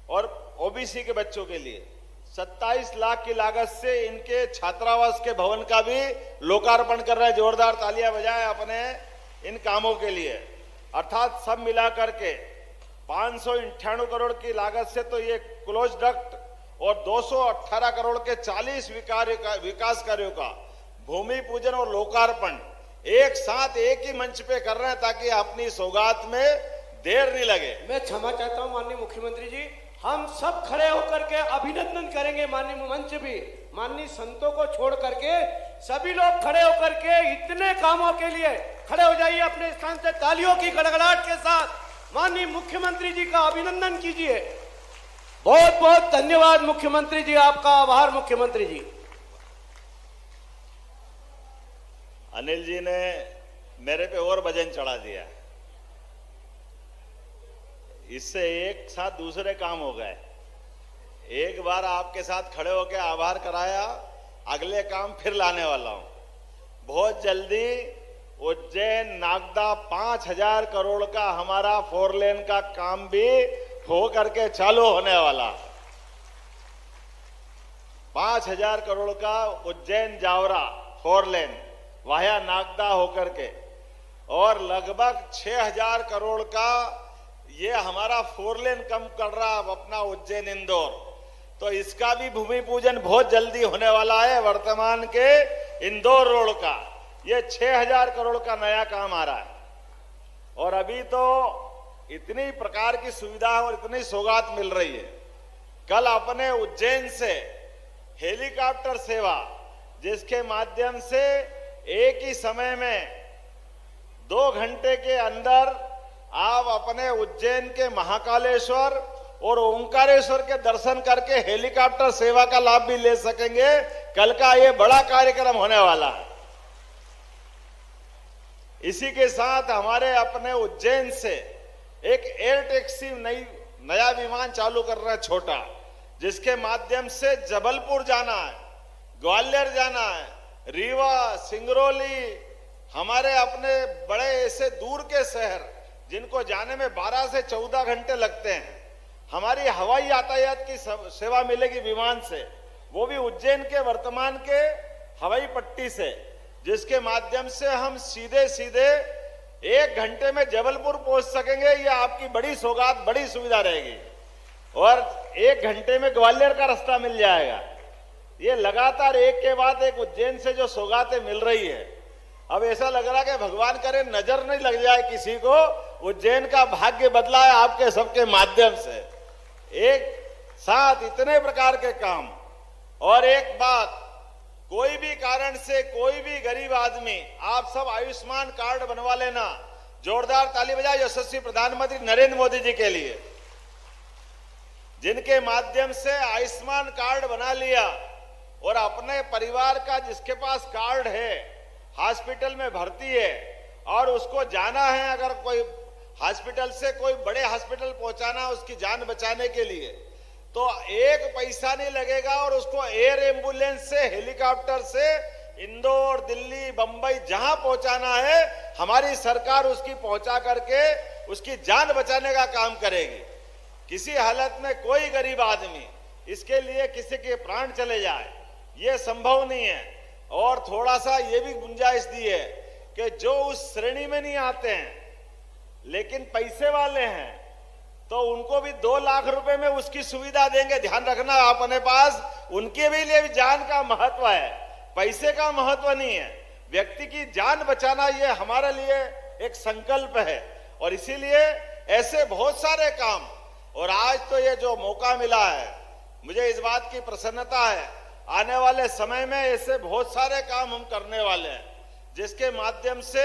और OBC के बच्चों के लिए 27 लाख की लागत से इनके छात्रावास के भवन का भी लोकार्पण कर रहे हैं। जोरदार तालियां बजाएं अपने इन कामों के लिए। अर्थात सब मिलाकर के 598 करोड़ की लागत से तो ये क्लोज डक्ट और 218 करोड़ के 40 विकास कार्यों का भूमि पूजन और लोकार्पण एक साथ एक ही मंच पे कर रहे हैं, ताकि अपनी सौगात में देर नहीं लगे। मैं क्षमा चाहता हूं माननीय मुख्यमंत्री जी, हम सब खड़े होकर के अभिनंदन करेंगे। माननीय मंच भी, माननीय संतों को छोड़ करके सभी लोग खड़े होकर के इतने कामों के लिए खड़े हो जाइए अपने स्थान से। तालियों की गड़गड़ाहट के साथ माननीय मुख्यमंत्री जी का अभिनंदन कीजिए। बहुत बहुत धन्यवाद मुख्यमंत्री जी, आपका आभार मुख्यमंत्री जी। अनिल जी ने मेरे पे और वजन चढ़ा दिया। इससे एक साथ दूसरे काम हो गए। एक बार आपके साथ खड़े होकर आभार कराया, अगले काम फिर लाने वाला हूं। बहुत जल्दी उज्जैन नागदा 5000 करोड़ का हमारा 4 लेन का काम भी हो करके चालू होने वाला। 5000 करोड़ का उज्जैन जावरा 4 लेन वाया नागदा होकर के, और लगभग 6000 करोड़ का ये हमारा 4 लेन कम कर रहा अपना उज्जैन इंदौर। तो इसका भी भूमि पूजन बहुत जल्दी होने वाला है। वर्तमान के इंदौर रोड का ये 6000 करोड़ का नया काम आ रहा है। और अभी तो इतनी प्रकार की सुविधा और इतनी सौगात मिल रही है। कल अपने उज्जैन से हेलीकॉप्टर सेवा, जिसके माध्यम से एक ही समय में 2 घंटे के अंदर आप अपने उज्जैन के महाकालेश्वर और ओंकारेश्वर के दर्शन करके हेलीकॉप्टर सेवा का लाभ भी ले सकेंगे। कल का ये बड़ा कार्यक्रम होने वाला है। इसी के साथ हमारे अपने उज्जैन से एक एयर टैक्सी नया विमान चालू कर रहा है छोटा, जिसके माध्यम से जबलपुर जाना है, ग्वालियर जाना है, रीवा, सिंगरौली, हमारे अपने बड़े ऐसे दूर के शहर जिनको जाने में 12 से 14 घंटे लगते हैं, हमारी हवाई यातायात की सेवा मिलेगी विमान से, वो भी उज्जैन के वर्तमान के हवाई पट्टी से, जिसके माध्यम से हम सीधे सीधे 1 घंटे में जबलपुर पहुंच सकेंगे। ये आपकी बड़ी सौगात, बड़ी सुविधा रहेगी। और 1 घंटे में ग्वालियर का रास्ता मिल जाएगा। ये लगातार एक के बाद एक उज्जैन से जो सौगातें मिल रही है, अब ऐसा लग रहा है कि भगवान करे नजर नहीं लग जाए किसी को। उज्जैन का भाग्य बदला है आपके सबके माध्यम से। एक साथ इतने प्रकार के काम। और एक बात, कोई भी कारण से कोई भी गरीब आदमी, आप सब आयुष्मान कार्ड बनवा लेना। जोरदार ताली बजाओ यशस्वी प्रधानमंत्री नरेंद्र मोदी जी के लिए, जिनके माध्यम से आयुष्मान कार्ड बना लिया और अपने परिवार का जिसके पास कार्ड है, हॉस्पिटल में भर्ती है और उसको जाना है, अगर कोई हॉस्पिटल से कोई बड़े हॉस्पिटल पहुंचाना उसकी जान बचाने के लिए, तो 1 पैसा नहीं लगेगा और उसको एयर एम्बुलेंस से, हेलीकॉप्टर से इंदौर, दिल्ली, बंबई जहां पहुंचाना है, हमारी सरकार उसकी पहुंचा करके उसकी जान बचाने का काम करेगी। किसी हालत में कोई गरीब आदमी इसके लिए किसी के प्राण चले जाए, ये संभव नहीं है। और थोड़ा सा ये भी गुंजाइश दी है कि जो उस श्रेणी में नहीं आते हैं लेकिन पैसे वाले हैं, तो उनको भी 2 लाख रुपए में उसकी सुविधा देंगे। ध्यान रखना, अपने पास उनके भी लिए भी जान का महत्व है, पैसे का महत्व नहीं है। व्यक्ति की जान बचाना ये हमारे लिए एक संकल्प है। और इसीलिए ऐसे बहुत सारे काम, और आज तो ये जो मौका मिला है, मुझे इस बात की प्रसन्नता है, आने वाले समय में ऐसे बहुत सारे काम हम करने वाले हैं, जिसके माध्यम से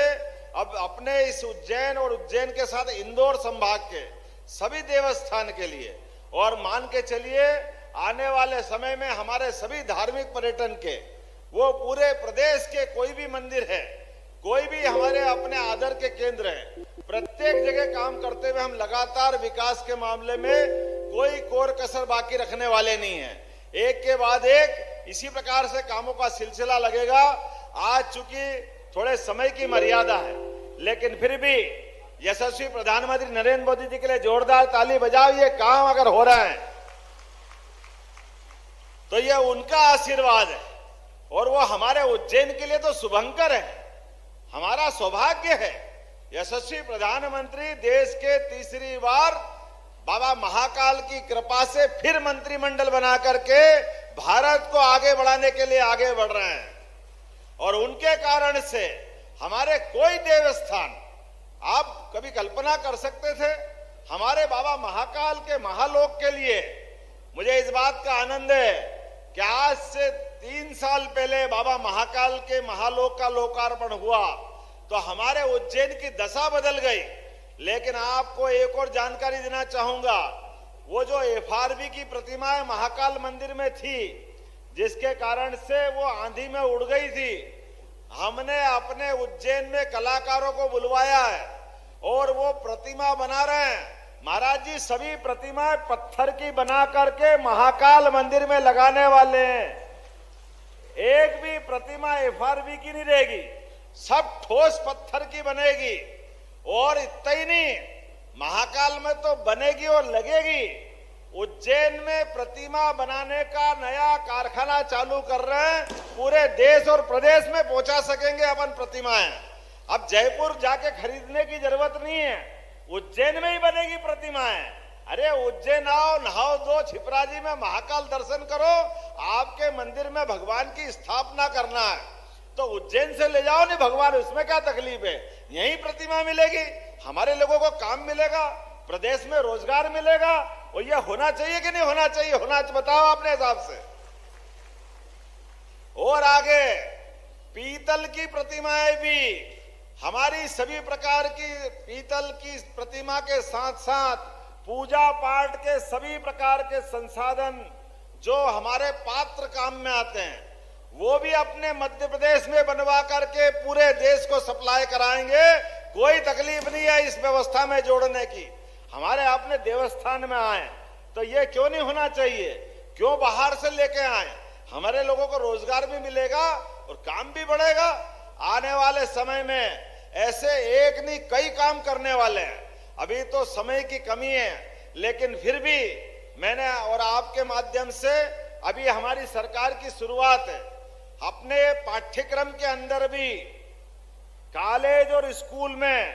अब अपने इस उज्जैन और उज्जैन के साथ इंदौर संभाग के सभी देवस्थान के लिए, और मान के चलिए आने वाले समय में हमारे सभी धार्मिक पर्यटन के, वो पूरे प्रदेश के कोई भी मंदिर है, कोई भी हमारे अपने आदर के केंद्र है, प्रत्येक जगह काम करते हुए हम लगातार विकास के मामले में कोई कोर कसर बाकी रखने वाले नहीं है। एक के बाद एक इसी प्रकार से कामों का सिलसिला लगेगा। आज चूंकि थोड़े समय की मर्यादा है, लेकिन फिर भी यशस्वी प्रधानमंत्री नरेंद्र मोदी जी के लिए जोरदार ताली बजाओ। ये काम अगर हो रहा है तो ये उनका आशीर्वाद है, और वो हमारे उज्जैन के लिए तो शुभंकर है, हमारा सौभाग्य है। यशस्वी प्रधानमंत्री देश के तीसरी बार बाबा महाकाल की कृपा से फिर मंत्रिमंडल बना करके भारत को आगे बढ़ाने के लिए आगे बढ़ रहे हैं। और उनके कारण से हमारे कोई देवस्थान, आप कभी कल्पना कर सकते थे हमारे बाबा महाकाल के महालोक के लिए? मुझे इस बात का आनंद है कि आज से 3 साल पहले बाबा महाकाल के महालोक का लोकार्पण हुआ तो हमारे उज्जैन की दशा बदल गई। लेकिन आपको एक और जानकारी देना चाहूंगा, वो जो FRB की प्रतिमाएं महाकाल मंदिर में थी, जिसके कारण से वो आंधी में उड़ गई थी, हमने अपने उज्जैन में कलाकारों को बुलवाया है और वो प्रतिमा बना रहे हैं। महाराज जी, सभी प्रतिमाएं पत्थर की बना करके महाकाल मंदिर में लगाने वाले हैं। एक भी प्रतिमा FRB की नहीं रहेगी, सब ठोस पत्थर की बनेगी। और इतना ही नहीं, महाकाल में तो बनेगी और लगेगी। उज्जैन में प्रतिमा बनाने का नया कारखाना चालू कर रहे हैं, पूरे देश और प्रदेश में पहुंचा सकेंगे अपन प्रतिमाएं। अब जयपुर जाके खरीदने की जरूरत नहीं है, उज्जैन में ही बनेगी प्रतिमाएं। अरे उज्जैन आओ, नहाओ दो, छिपराजी में महाकाल दर्शन करो, आपके मंदिर में भगवान की स्थापना करना है तो उज्जैन से ले जाओ नहीं भगवान, उसमें क्या तकलीफ है? यही प्रतिमा मिलेगी, हमारे लोगों को काम मिलेगा, प्रदेश में रोजगार मिलेगा। और यह होना चाहिए कि नहीं होना चाहिए? होना बताओ अपने हिसाब से। और आगे पीतल की प्रतिमाएं भी हमारी सभी प्रकार की पीतल की प्रतिमा के साथ साथ पूजा पाठ के सभी प्रकार के संसाधन जो हमारे पात्र काम में आते हैं वो भी अपने मध्य प्रदेश में बनवा करके पूरे देश को सप्लाई कराएंगे। कोई तकलीफ नहीं है इस व्यवस्था में जोड़ने की। हमारे अपने देवस्थान में आए तो ये क्यों नहीं होना चाहिए? क्यों बाहर से लेके आए? हमारे लोगों को रोजगार भी मिलेगा और काम भी बढ़ेगा। आने वाले समय में ऐसे एक नहीं कई काम करने वाले हैं। अभी तो समय की कमी है, लेकिन फिर भी मैंने और आपके माध्यम से अभी हमारी सरकार की शुरुआत है। अपने पाठ्यक्रम के अंदर भी कॉलेज और स्कूल में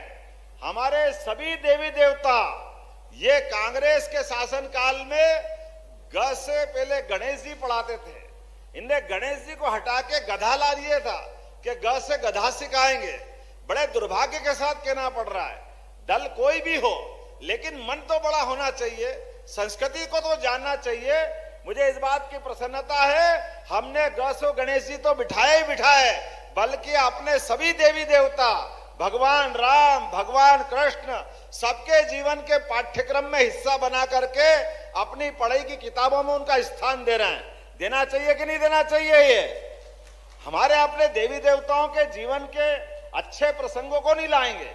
हमारे सभी देवी देवता, ये कांग्रेस के शासन काल में ग से पहले गणेश जी पढ़ाते थे। इनने गणेश जी को हटा के गधा ला दिया था कि ग से गधा सिखाएंगे। बड़े दुर्भाग्य के साथ कहना पड़ रहा है। दल कोई भी हो, लेकिन मन तो बड़ा होना चाहिए, संस्कृति को तो जानना चाहिए। मुझे इस बात की प्रसन्नता है, हमने गसो गणेश जी तो बिठाए ही बिठाए, बल्कि अपने सभी देवी देवता, भगवान राम, भगवान कृष्ण, सबके जीवन के पाठ्यक्रम में हिस्सा बना करके अपनी पढ़ाई की किताबों में उनका स्थान दे रहे हैं। देना चाहिए कि नहीं देना चाहिए? ये हमारे अपने देवी देवताओं के जीवन के अच्छे प्रसंगों को नहीं लाएंगे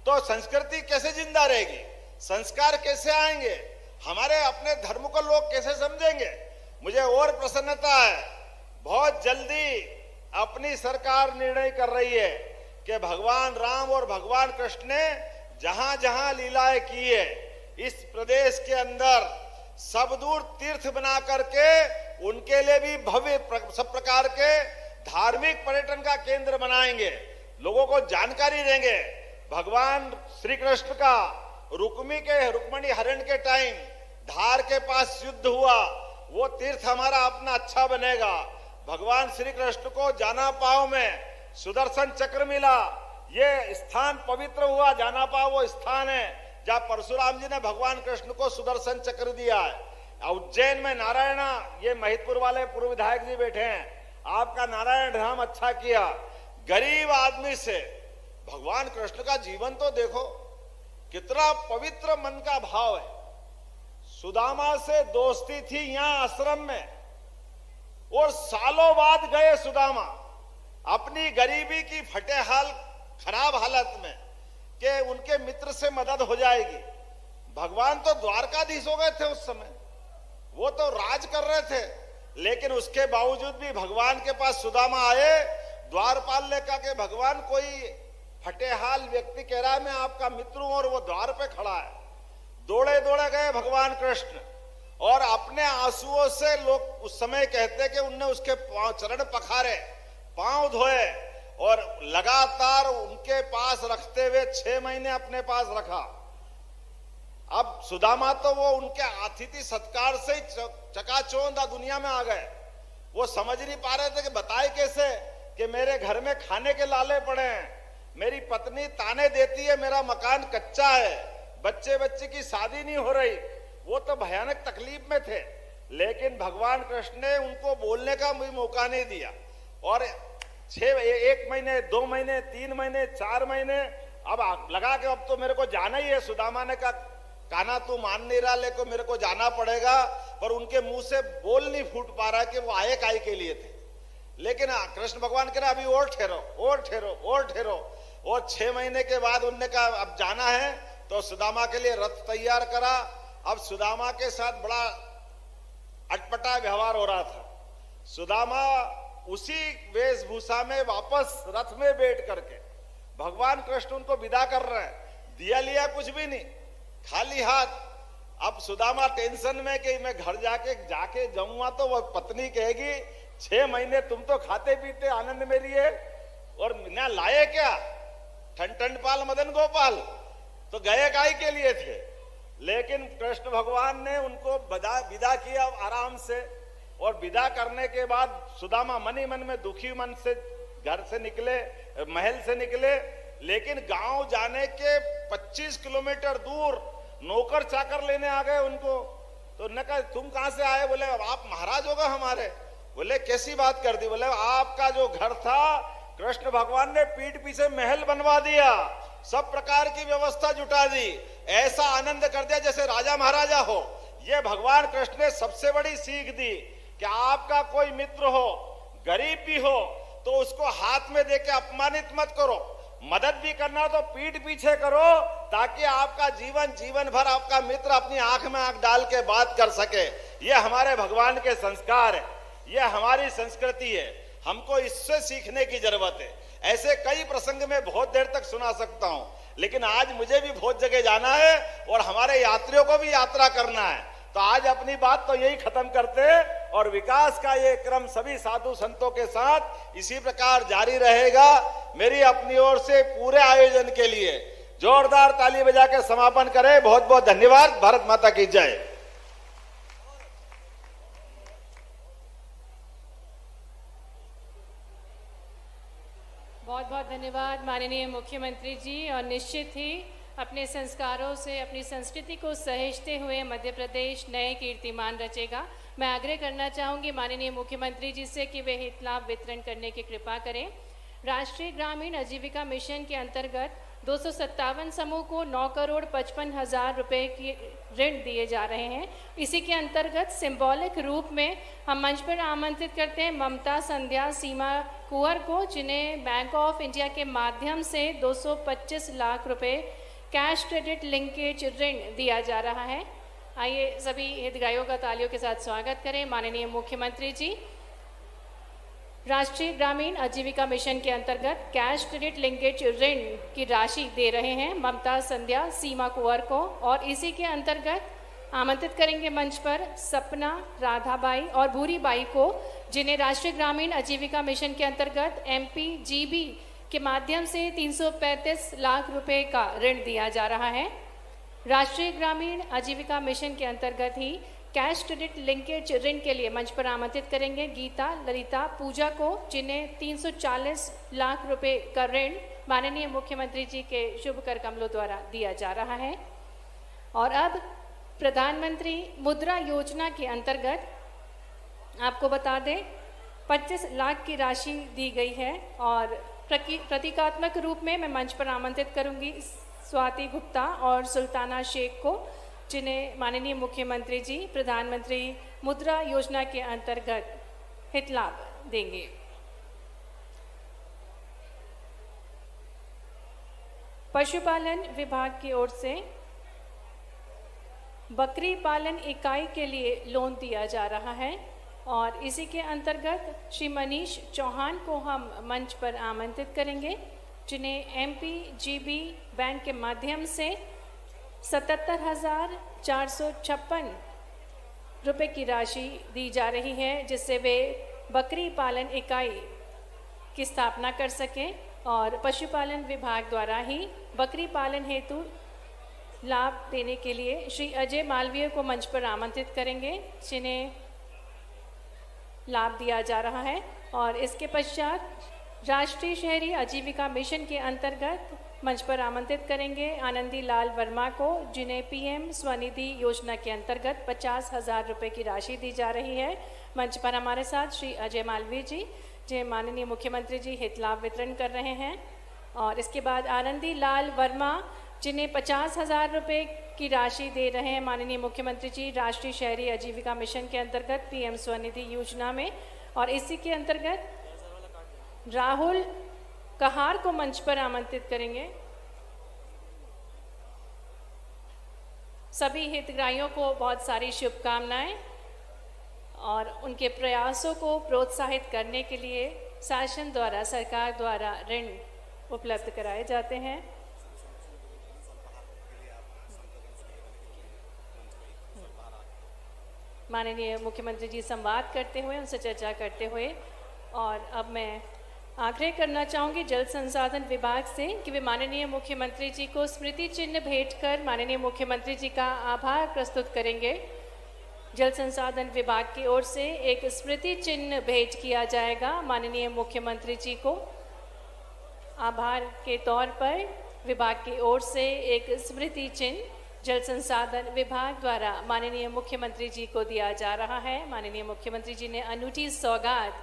तो संस्कृति कैसे जिंदा रहेगी? संस्कार कैसे आएंगे? हमारे अपने धर्म को लोग कैसे समझेंगे? मुझे और प्रसन्नता है, बहुत जल्दी अपनी सरकार निर्णय कर रही है कि भगवान राम और भगवान कृष्ण ने जहां जहां लीलाएं की है, इस प्रदेश के अंदर सब दूर तीर्थ बना करके उनके लिए भी भव्य सब प्रकार के धार्मिक पर्यटन का केंद्र बनाएंगे। लोगों को जानकारी देंगे। भगवान श्री कृष्ण का रुक्मिणी हरण के टाइम धार के पास युद्ध हुआ, वो तीर्थ हमारा अपना अच्छा बनेगा। भगवान श्री कृष्ण को जाना पाव में सुदर्शन चक्र मिला, ये स्थान पवित्र हुआ। जाना पाव वो स्थान है जहां परशुराम जी ने भगवान कृष्ण को सुदर्शन चक्र दिया है। उज्जैन में नारायणा, ये महिदपुर वाले पूर्व विधायक जी बैठे हैं, आपका नारायण धाम अच्छा किया। गरीब आदमी से भगवान कृष्ण का जीवन तो देखो, कितना पवित्र मन का भाव है। सुदामा से दोस्ती थी यहां आश्रम में, और सालों बाद गए सुदामा अपनी गरीबी की फटे हाल खराब हालत में कि उनके मित्र से मदद हो जाएगी। भगवान तो द्वारकाधीश हो गए थे उस समय, वो तो राज कर रहे थे, लेकिन उसके बावजूद भी भगवान के पास सुदामा आए। द्वारपाल ने कहा कि भगवान कोई फटेहाल व्यक्ति कह रहा है मैं आपका मित्र हूं, और वो द्वार पे खड़ा है। दौड़े दौड़े गए भगवान कृष्ण, और अपने आंसुओं से लोग उस समय कहते कि उनने उसके चरण पखारे, पांव धोए, और लगातार उनके पास रखते हुए 6 महीने अपने पास रखा। अब सुदामा तो वो उनके अतिथि सत्कार से ही चकाचौंध दुनिया में आ गए। वो समझ नहीं पा रहे थे कि बताए कैसे कि मेरे घर में खाने के लाले पड़े हैं, मेरी पत्नी ताने देती है, मेरा मकान कच्चा है, बच्चे की शादी नहीं हो रही। वो तो भयानक तकलीफ में थे, लेकिन भगवान कृष्ण ने उनको बोलने का भी मौका नहीं दिया। और 1 महीने, 2 महीने, 3 महीने, 4 महीने, अब लगा के अब तो मेरे को जाना ही है। सुदामा ने कहा कान्हा तू मान नहीं रहा, लेकिन मेरे को जाना पड़ेगा। पर उनके मुंह से बोल नहीं फूट पा रहा कि वो आए काय के लिए थे। लेकिन कृष्ण भगवान कह रहा अभी और ठहरो, और ठहरो, और ठहरो। और 6 महीने के बाद उनने कहा अब जाना है, तो सुदामा के लिए रथ तैयार करा। अब सुदामा के साथ बड़ा अटपटा व्यवहार हो रहा था। सुदामा उसी वेशभूषा में वापस रथ में बैठ करके भगवान कृष्ण उनको विदा कर रहे हैं। दिया लिया कुछ भी नहीं, खाली हाथ। अब सुदामा टेंशन में कि मैं घर जाके जाऊंगा तो वो पत्नी कहेगी 6 महीने तुम तो खाते पीते आनंद में लिए, और ना लाए क्या ठंडपाल मदन गोपाल, तो गए गाय के लिए थे। लेकिन कृष्ण भगवान ने उनको विदा किया आराम से। और विदा करने के बाद सुदामा मन ही मन में दुखी मन से घर से निकले, महल से निकले। लेकिन गांव जाने के 25 किलोमीटर दूर नौकर चाकर लेने आ गए उनको। तो उन्होंने कहा तुम कहां से आए? बोले आप महाराज होगा हमारे। बोले कैसी बात कर दी? बोले आपका जो घर था कृष्ण भगवान ने पीठ पीछे महल बनवा दिया, सब प्रकार की व्यवस्था जुटा दी, ऐसा आनंद कर दिया जैसे राजा महाराजा हो। ये भगवान कृष्ण ने सबसे बड़ी सीख दी कि आपका कोई मित्र हो, गरीब भी हो, तो उसको हाथ में देके अपमानित मत करो, मदद भी करना तो पीठ पीछे करो, ताकि आपका जीवन भर आपका मित्र अपनी आंख में आंख डाल के बात कर सके। ये हमारे भगवान के संस्कार है, ये हमारी संस्कृति है, हमको इससे सीखने की जरूरत है। ऐसे कई प्रसंग में बहुत देर तक सुना सकता हूं, लेकिन आज मुझे भी बहुत जगह जाना है और हमारे यात्रियों को भी यात्रा करना है, तो आज अपनी बात तो यही खत्म करते हैं और विकास का ये क्रम सभी साधु संतों के साथ इसी प्रकार जारी रहेगा। मेरी अपनी ओर से पूरे आयोजन के लिए जोरदार ताली बजा के समापन करें। बहुत बहुत धन्यवाद। भारत माता की जय। बहुत बहुत धन्यवाद माननीय मुख्यमंत्री जी। और निश्चित ही अपने संस्कारों से अपनी संस्कृति को सहेजते हुए मध्य प्रदेश नए कीर्तिमान रचेगा। मैं आग्रह करना चाहूँगी माननीय मुख्यमंत्री जी से कि वे हित लाभ वितरण करने की कृपा करें। राष्ट्रीय ग्रामीण आजीविका मिशन के अंतर्गत 257 समूह को 9,55,00,000 रुपए की ऋण दिए जा रहे हैं। इसी के अंतर्गत सिंबॉलिक रूप में हम मंच पर आमंत्रित करते हैं ममता, संध्या, सीमा कुंवर को, जिन्हें बैंक ऑफ इंडिया के माध्यम से 225 लाख रुपए कैश क्रेडिट लिंकेज ऋण दिया जा रहा है। आइए सभी हितग्राहियों का तालियों के साथ स्वागत करें। माननीय मुख्यमंत्री जी राष्ट्रीय ग्रामीण आजीविका मिशन के अंतर्गत कैश क्रेडिट लिंकेज ऋण की राशि दे रहे हैं ममता, संध्या, सीमा कुंवर को, और इसी के अंतर्गत आमंत्रित करेंगे मंच पर सपना, राधाबाई और भूरीबाई को, जिन्हें राष्ट्रीय ग्रामीण आजीविका मिशन के अंतर्गत MPGB के माध्यम से 335 लाख रुपए का ऋण दिया जा रहा है। राष्ट्रीय ग्रामीण आजीविका मिशन के अंतर्गत ही कैश क्रेडिट लिंकेज ऋण के लिए मंच पर आमंत्रित करेंगे गीता, ललिता, पूजा को, जिन्हें 340 लाख रुपए का ऋण माननीय मुख्यमंत्री जी के शुभ कर कमलों द्वारा दिया जा रहा है। और अब प्रधानमंत्री मुद्रा योजना के अंतर्गत आपको बता दें 25 लाख की राशि दी गई है। और प्रतीकात्मक रूप में मैं मंच पर आमंत्रित करूंगी स्वाति गुप्ता और सुल्ताना शेख को, जिन्हें माननीय मुख्यमंत्री जी प्रधानमंत्री मुद्रा योजना के अंतर्गत हित लाभ देंगे। पशुपालन विभाग की ओर से बकरी पालन इकाई के लिए लोन दिया जा रहा है और इसी के अंतर्गत श्री मनीष चौहान को हम मंच पर आमंत्रित करेंगे, जिन्हें MPGB बैंक के माध्यम से 77,456 रुपये की राशि दी जा रही है, जिससे वे बकरी पालन इकाई की स्थापना कर सकें। और पशुपालन विभाग द्वारा ही बकरी पालन हेतु लाभ देने के लिए श्री अजय मालवीय को मंच पर आमंत्रित करेंगे, जिन्हें लाभ दिया जा रहा है। और इसके पश्चात राष्ट्रीय शहरी आजीविका मिशन के अंतर्गत मंच पर आमंत्रित करेंगे आनंदी लाल वर्मा को, जिन्हें PM स्वनिधि योजना के अंतर्गत 50,000 रुपये की राशि दी जा रही है। मंच पर हमारे साथ श्री अजय मालवीय जी, जिन्हें माननीय मुख्यमंत्री जी हित लाभ वितरण कर रहे हैं। और इसके बाद आनंदी लाल वर्मा, जिन्हें 50,000 रुपये की राशि दे रहे हैं माननीय मुख्यमंत्री जी राष्ट्रीय शहरी आजीविका मिशन के अंतर्गत PM स्वनिधि योजना में। और इसी के अंतर्गत राहुल कहार को मंच पर आमंत्रित करेंगे। सभी हितग्राहियों को बहुत सारी शुभकामनाएं और उनके प्रयासों को प्रोत्साहित करने के लिए शासन द्वारा, सरकार द्वारा ऋण उपलब्ध कराए जाते हैं। माननीय मुख्यमंत्री जी संवाद करते हुए, उनसे चर्चा करते हुए, और अब मैं आग्रह करना चाहूँगी जल संसाधन विभाग से कि वे माननीय मुख्यमंत्री जी को स्मृति चिन्ह भेंट कर माननीय मुख्यमंत्री जी का आभार प्रस्तुत करेंगे। जल संसाधन विभाग की ओर से एक स्मृति चिन्ह भेंट किया जाएगा माननीय मुख्यमंत्री जी को। आभार के तौर पर विभाग की ओर से एक स्मृति चिन्ह जल संसाधन विभाग द्वारा माननीय मुख्यमंत्री जी को दिया जा रहा है। माननीय मुख्यमंत्री जी ने अनूठी सौगात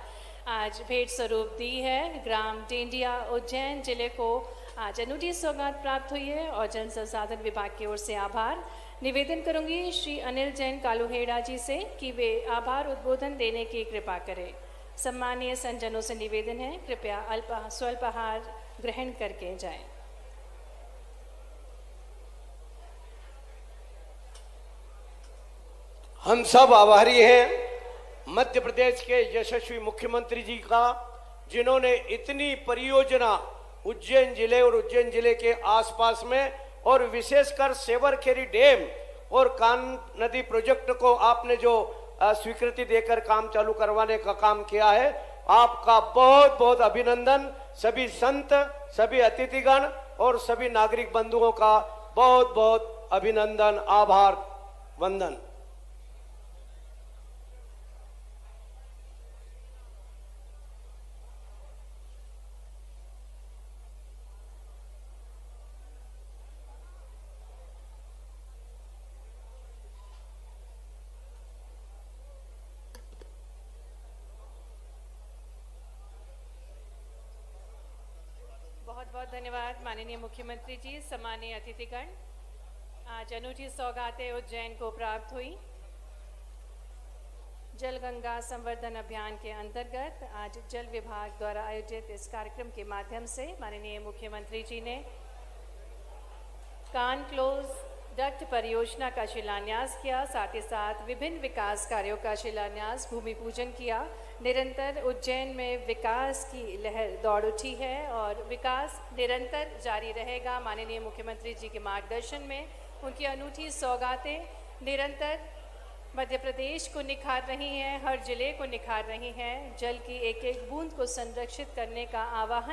आज भेंट स्वरूप दी है। ग्राम डेंडिया उज्जैन जिले को आज अनूठी सौगात प्राप्त हुई है और जन संसाधन विभाग की ओर से आभार निवेदन करूंगी श्री अनिल जैन कालूहेड़ा जी से कि वे आभार उद्बोधन देने की कृपा करें। सम्मानीय संजनों से निवेदन है, कृपया स्वल्पाहार ग्रहण करके जाएं। हम सब आभारी हैं मध्य प्रदेश के यशस्वी मुख्यमंत्री जी का, जिन्होंने इतनी परियोजना उज्जैन जिले और उज्जैन जिले के आसपास में और विशेषकर सेवरखेरी डैम और कान नदी प्रोजेक्ट को आपने जो स्वीकृति देकर काम चालू करवाने का काम किया है, आपका बहुत बहुत अभिनंदन। सभी संत, सभी अतिथिगण और सभी नागरिक बंधुओं का बहुत बहुत अभिनंदन, आभार, वंदन। बहुत बहुत धन्यवाद माननीय मुख्यमंत्री जी। सम्मानीय अतिथिगण, आज अनूठी सौगातें उज्जैन को प्राप्त हुई। जल गंगा संवर्धन अभियान के अंतर्गत आज जल विभाग द्वारा आयोजित इस कार्यक्रम के माध्यम से माननीय मुख्यमंत्री जी ने कान क्लोज डक्ट परियोजना का शिलान्यास किया, साथ ही साथ विभिन्न विकास कार्यों का शिलान्यास, भूमि पूजन किया। निरंतर उज्जैन में विकास की लहर दौड़ उठी है और विकास निरंतर जारी रहेगा। माननीय मुख्यमंत्री जी के मार्गदर्शन में उनकी अनूठी सौगातें निरंतर मध्य प्रदेश को निखार रही हैं, हर जिले को निखार रही हैं। जल की एक एक बूंद को संरक्षित करने का आह्वान